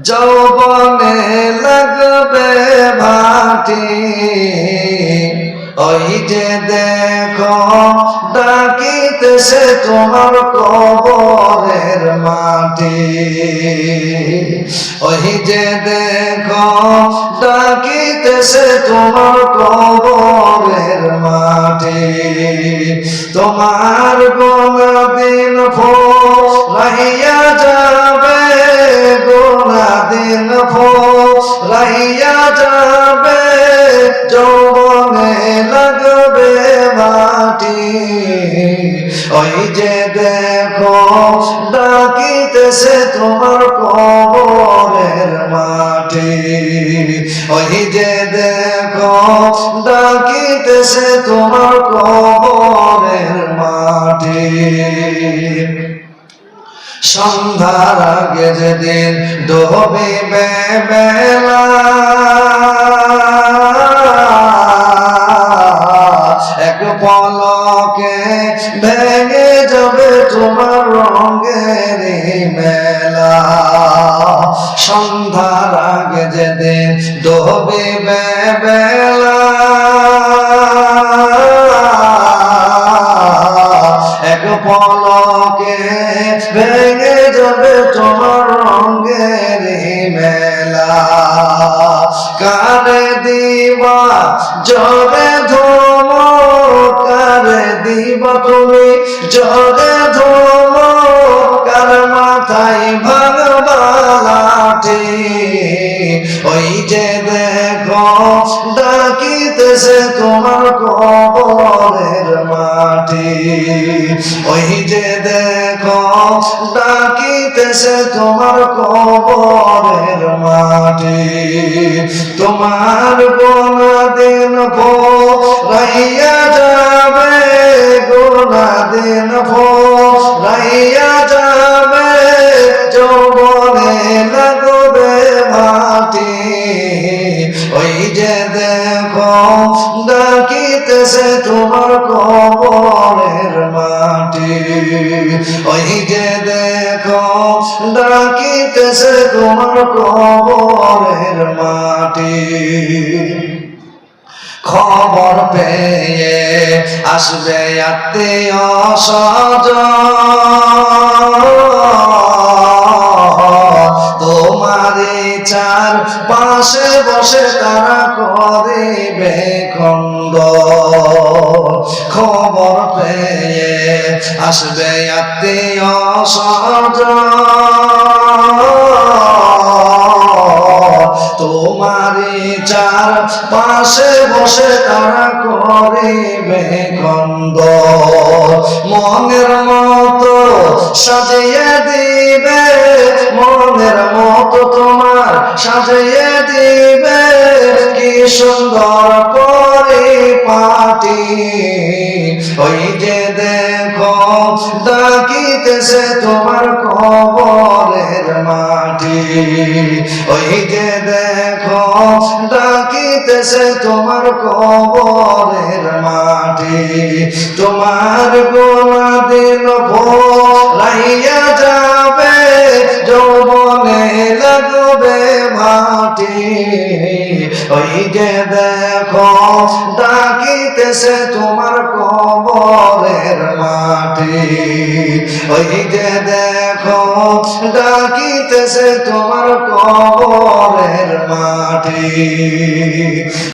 যৌবনে লাগবে ভাটি, ওই যে দেখো ডাকিতেছে তোমার কবরের মাটি, ওই যে দেখো ডাকিতেছে তোমার কবরের মাটি। তোমার গোনাদিন ফুরাইয়া যাবে, গোনাদিন ফুরাইয়া যাবে, যৌবনে লাগবে মাটি, ওই যে দেখো ডাকিতেছে তোমার কবরের মাটি, ওই যে দেখো ডাকিতেছে তোমার কবরের মাটি। সন্ধ্যার আগে যেদিন ডুবিবে বেলা, এক পলকে ভেঙে যাবে তোমার রঙের মেলা। সন্ধ্যার আগে যেদিন ডুবিবে বেলা, এক পলকে ভেঙে যাবে তোমার রঙের মেলা। কারে দিবা জরে ধমক, কারে দিবা তুমি জরে ধমক, কার মাথায় ভাঙবা লাঠি, ওই যে দেখো ডাকিতেছে তোমার কবরের মাটি, ওই যে দেখো ডাকিতেছে তোমার কবরের মাটি। তোমার গোনাদিন ফুরাইয়া যাবে, গোনাদিন ফুরাইয়া যাবে, যৌবনে লাগবে মাটি, ওই যে দেখো ডাকিতেছে তোমার কবরের মাটি, ওই যে দেখো ডাকিতেছে তোমার কবরের মাটি। খবর পেয়ে আসবে আত্মীয় স্বজন, তোমারই চার পাশে বসে তারা করিবে খন্দন। খবর পেয়ে আসবে আত্মীয় স্বজন, তোমারই চার পাশে বসে তারা করিবে খন্দন। মনের মতো সাজিয়ে দিবে, মনের মতো তোমার সাজিয়ে দিবে, কি সুন্দর পরিপাটি, ওই যে দেখো ডাকিতেছে তোমার কবরের মাটি, ওই যে দেখো ডাকিতেছে তোমার কবরের মাটি। তোমার গোনাদিন ফুরাইয়া যাবে, যৌবনে লাগবে মাটি, ওই যে দেখো ডাকিতেছে তোমার কবরের মাটি, ওই যে দেখো ডাকিতেছে তোমার কবরের মাটি।